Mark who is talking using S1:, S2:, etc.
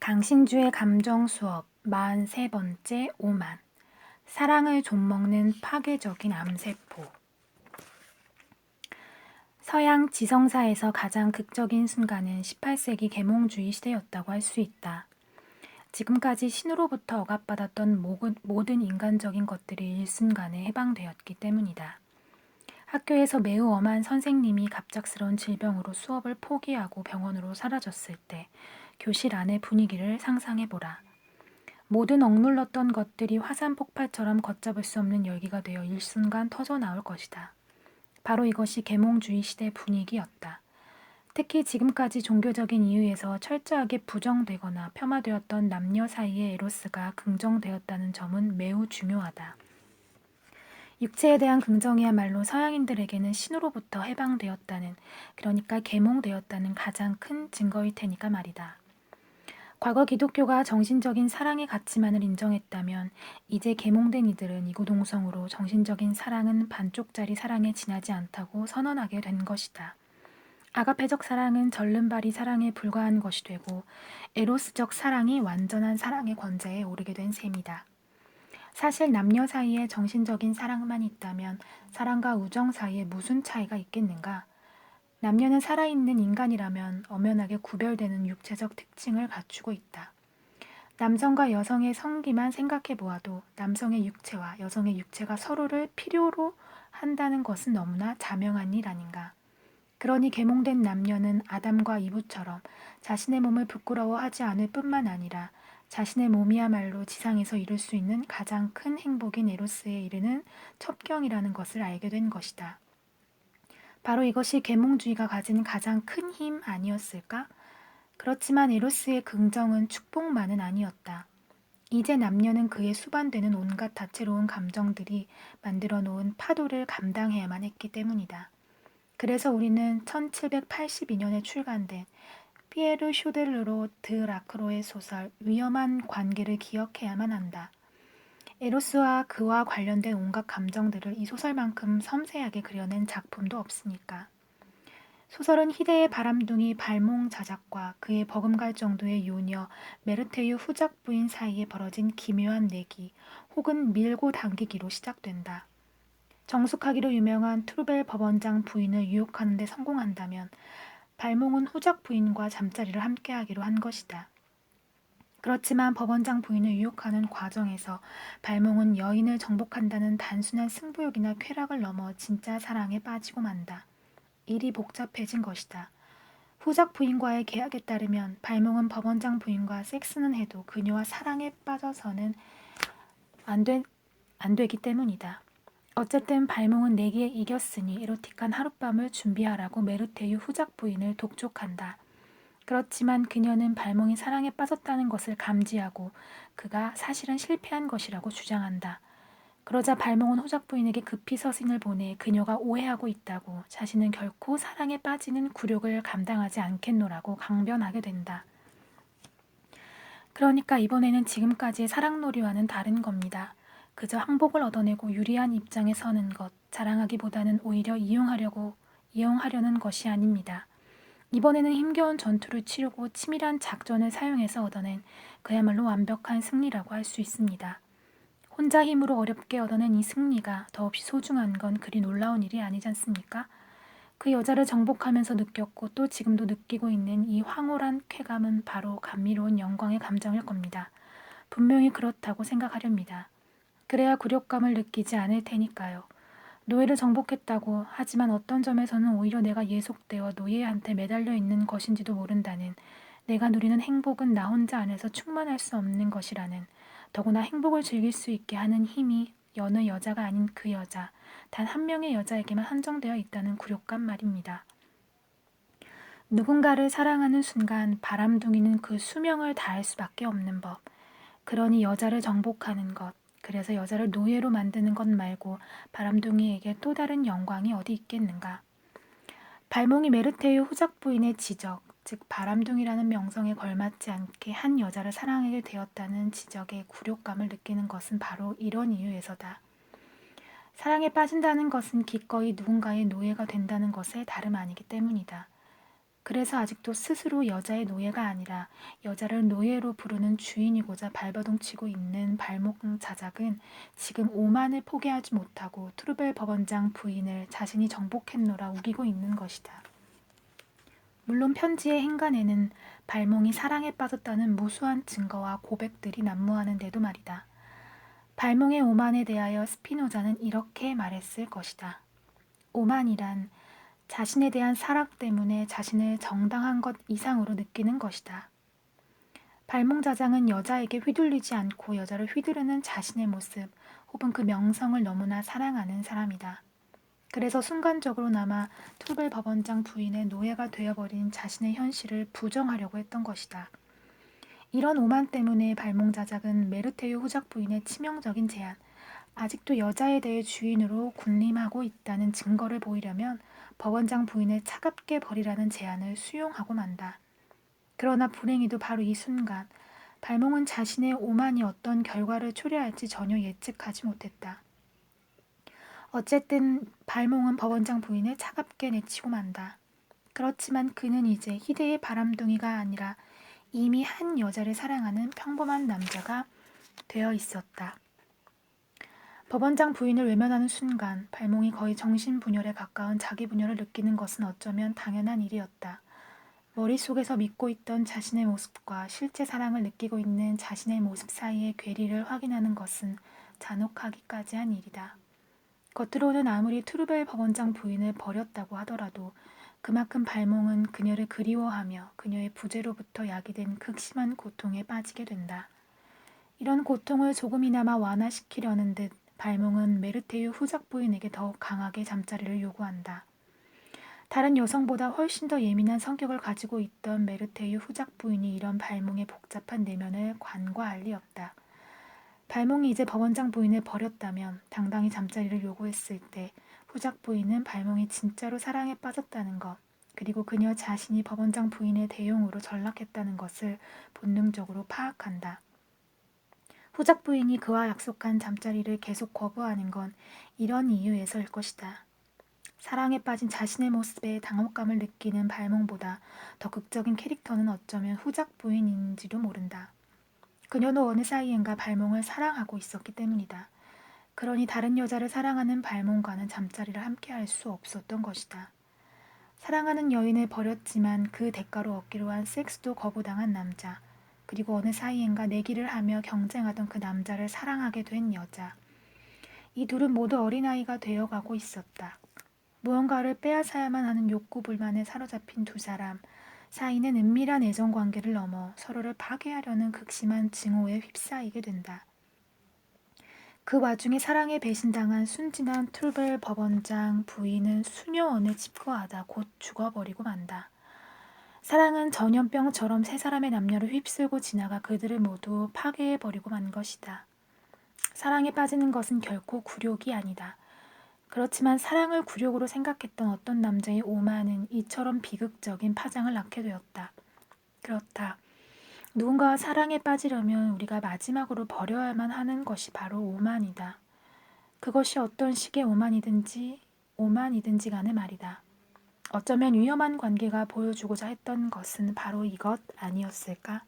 S1: 강신주의 감정 수업 43번째 오만 사랑을 좀먹는 파괴적인 암세포. 서양 지성사에서 가장 극적인 순간은 18세기 계몽주의 시대였다고 할 수 있다. 지금까지 신으로부터 억압받았던 모든 인간적인 것들이 일순간에 해방되었기 때문이다. 학교에서 매우 엄한 선생님이 갑작스러운 질병으로 수업을 포기하고 병원으로 사라졌을 때 교실 안의 분위기를 상상해보라. 모든 억눌렀던 것들이 화산 폭발처럼 걷잡을 수 없는 열기가 되어 일순간 터져나올 것이다. 바로 이것이 계몽주의 시대 분위기였다. 특히 지금까지 종교적인 이유에서 철저하게 부정되거나 폄하되었던 남녀 사이의 에로스가 긍정되었다는 점은 매우 중요하다. 육체에 대한 긍정이야말로 서양인들에게는 신으로부터 해방되었다는, 그러니까 계몽되었다는 가장 큰 증거일 테니까 말이다. 과거 기독교가 정신적인 사랑의 가치만을 인정했다면 이제 계몽된 이들은 이구동성으로 정신적인 사랑은 반쪽짜리 사랑에 지나지 않다고 선언하게 된 것이다. 아가페적 사랑은 절름발이 사랑에 불과한 것이 되고 에로스적 사랑이 완전한 사랑의 권좌에 오르게 된 셈이다. 사실 남녀 사이에 정신적인 사랑만 있다면 사랑과 우정 사이에 무슨 차이가 있겠는가? 남녀는 살아있는 인간이라면 엄연하게 구별되는 육체적 특징을 갖추고 있다. 남성과 여성의 성기만 생각해 보아도 남성의 육체와 여성의 육체가 서로를 필요로 한다는 것은 너무나 자명한 일 아닌가. 그러니 계몽된 남녀는 아담과 이브처럼 자신의 몸을 부끄러워하지 않을 뿐만 아니라 자신의 몸이야말로 지상에서 이룰 수 있는 가장 큰 행복인 에로스에 이르는 첩경이라는 것을 알게 된 것이다. 바로 이것이 계몽주의가 가진 가장 큰 힘 아니었을까? 그렇지만 에로스의 긍정은 축복만은 아니었다. 이제 남녀는 그의 수반되는 온갖 다채로운 감정들이 만들어 놓은 파도를 감당해야만 했기 때문이다. 그래서 우리는 1782년에 출간된 피에르 쇼델르로 드 라크로의 소설 위험한 관계를 기억해야만 한다. 에로스와 그와 관련된 온갖 감정들을 이 소설만큼 섬세하게 그려낸 작품도 없으니까. 소설은 희대의 바람둥이 발몽 자작과 그의 버금갈 정도의 요녀 메르테유 후작 부인 사이에 벌어진 기묘한 내기 혹은 밀고 당기기로 시작된다. 정숙하기로 유명한 트루벨 법원장 부인을 유혹하는 데 성공한다면 발몽은 후작 부인과 잠자리를 함께하기로 한 것이다. 그렇지만 법원장 부인을 유혹하는 과정에서 발몽은 여인을 정복한다는 단순한 승부욕이나 쾌락을 넘어 진짜 사랑에 빠지고 만다. 일이 복잡해진 것이다. 후작 부인과의 계약에 따르면 발몽은 법원장 부인과 섹스는 해도 그녀와 사랑에 빠져서는 안 되기 때문이다. 어쨌든 발몽은 내기에 이겼으니 에로틱한 하룻밤을 준비하라고 메르테유 후작 부인을 독촉한다. 그렇지만 그녀는 발몽이 사랑에 빠졌다는 것을 감지하고 그가 사실은 실패한 것이라고 주장한다. 그러자 발몽은 후작 부인에게 급히 서신을 보내 그녀가 오해하고 있다고, 자신은 결코 사랑에 빠지는 굴욕을 감당하지 않겠노라고 강변하게 된다. 그러니까 이번에는 지금까지의 사랑놀이와는 다른 겁니다. 그저 항복을 얻어내고 유리한 입장에 서는 것, 자랑하기보다는 오히려 이용하려는 것이 아닙니다. 이번에는 힘겨운 전투를 치르고 치밀한 작전을 사용해서 얻어낸 그야말로 완벽한 승리라고 할 수 있습니다. 혼자 힘으로 어렵게 얻어낸 이 승리가 더없이 소중한 건 그리 놀라운 일이 아니지 않습니까? 그 여자를 정복하면서 느꼈고 또 지금도 느끼고 있는 이 황홀한 쾌감은 바로 감미로운 영광의 감정일 겁니다. 분명히 그렇다고 생각하렵니다. 그래야 굴욕감을 느끼지 않을 테니까요. 노예를 정복했다고 하지만 어떤 점에서는 오히려 내가 예속되어 노예한테 매달려 있는 것인지도 모른다는, 내가 누리는 행복은 나 혼자 안에서 충만할 수 없는 것이라는, 더구나 행복을 즐길 수 있게 하는 힘이 여느 여자가 아닌 그 여자, 단 한 명의 여자에게만 한정되어 있다는 굴욕감 말입니다. 누군가를 사랑하는 순간 바람둥이는 그 수명을 다할 수밖에 없는 법. 그러니 여자를 정복하는 것, 그래서 여자를 노예로 만드는 것 말고 바람둥이에게 또 다른 영광이 어디 있겠는가. 발몽이 메르테유 후작 부인의 지적, 즉 바람둥이라는 명성에 걸맞지 않게 한 여자를 사랑하게 되었다는 지적에 굴욕감을 느끼는 것은 바로 이런 이유에서다. 사랑에 빠진다는 것은 기꺼이 누군가의 노예가 된다는 것에 다름 아니기 때문이다. 그래서 아직도 스스로 여자의 노예가 아니라 여자를 노예로 부르는 주인이고자 발버둥치고 있는 발목 자작은 지금 오만을 포기하지 못하고 트루벨 법원장 부인을 자신이 정복했노라 우기고 있는 것이다. 물론 편지의 행간에는 발몽이 사랑에 빠졌다는 무수한 증거와 고백들이 난무하는데도 말이다. 발몽의 오만에 대하여 스피노자는 이렇게 말했을 것이다. 오만이란 자신에 대한 사랑 때문에 자신을 정당한 것 이상으로 느끼는 것이다. 발몽자장은 여자에게 휘둘리지 않고 여자를 휘두르는 자신의 모습 혹은 그 명성을 너무나 사랑하는 사람이다. 그래서 순간적으로나마 트루벨 법원장 부인의 노예가 되어버린 자신의 현실을 부정하려고 했던 것이다. 이런 오만 때문에 발몽자작은 메르테유 후작 부인의 치명적인 제안, 아직도 여자에 대해 주인으로 군림하고 있다는 증거를 보이려면 법원장 부인을 차갑게 버리라는 제안을 수용하고 만다. 그러나 불행히도 바로 이 순간 발몽은 자신의 오만이 어떤 결과를 초래할지 전혀 예측하지 못했다. 어쨌든 발몽은 법원장 부인을 차갑게 내치고 만다. 그렇지만 그는 이제 희대의 바람둥이가 아니라 이미 한 여자를 사랑하는 평범한 남자가 되어 있었다. 법원장 부인을 외면하는 순간 발몽이 거의 정신분열에 가까운 자기분열을 느끼는 것은 어쩌면 당연한 일이었다. 머릿속에서 믿고 있던 자신의 모습과 실제 사랑을 느끼고 있는 자신의 모습 사이의 괴리를 확인하는 것은 잔혹하기까지 한 일이다. 겉으로는 아무리 트루벨 법원장 부인을 버렸다고 하더라도 그만큼 발몽은 그녀를 그리워하며 그녀의 부재로부터 야기된 극심한 고통에 빠지게 된다. 이런 고통을 조금이나마 완화시키려는 듯 발몽은 메르테유 후작 부인에게 더욱 강하게 잠자리를 요구한다. 다른 여성보다 훨씬 더 예민한 성격을 가지고 있던 메르테유 후작 부인이 이런 발몽의 복잡한 내면을 관과할 리 없다. 발몽이 이제 법원장 부인을 버렸다면 당당히 잠자리를 요구했을 때 후작 부인은 발몽이 진짜로 사랑에 빠졌다는 것, 그리고 그녀 자신이 법원장 부인의 대용으로 전락했다는 것을 본능적으로 파악한다. 후작 부인이 그와 약속한 잠자리를 계속 거부하는 건 이런 이유에서일 것이다. 사랑에 빠진 자신의 모습에 당혹감을 느끼는 발몽보다 더 극적인 캐릭터는 어쩌면 후작 부인인지도 모른다. 그녀는 어느 사이엔가 발몽을 사랑하고 있었기 때문이다. 그러니 다른 여자를 사랑하는 발몽과는 잠자리를 함께 할 수 없었던 것이다. 사랑하는 여인을 버렸지만 그 대가로 얻기로 한 섹스도 거부당한 남자, 그리고 어느 사이엔가 내기를 하며 경쟁하던 그 남자를 사랑하게 된 여자. 이 둘은 모두 어린아이가 되어가고 있었다. 무언가를 빼앗아야만 하는 욕구 불만에 사로잡힌 두 사람 사이는 은밀한 애정관계를 넘어 서로를 파괴하려는 극심한 증오에 휩싸이게 된다. 그 와중에 사랑에 배신당한 순진한 트루벨 법원장 부인은 수녀원을 집거하다 곧 죽어버리고 만다. 사랑은 전염병처럼 세 사람의 남녀를 휩쓸고 지나가 그들을 모두 파괴해버리고 만 것이다. 사랑에 빠지는 것은 결코 굴욕이 아니다. 그렇지만 사랑을 굴욕으로 생각했던 어떤 남자의 오만은 이처럼 비극적인 파장을 낳게 되었다. 그렇다. 누군가와 사랑에 빠지려면 우리가 마지막으로 버려야만 하는 것이 바로 오만이다. 그것이 어떤 식의 오만이든지 간에 말이다. 어쩌면 위험한 관계가 보여주고자 했던 것은 바로 이것 아니었을까?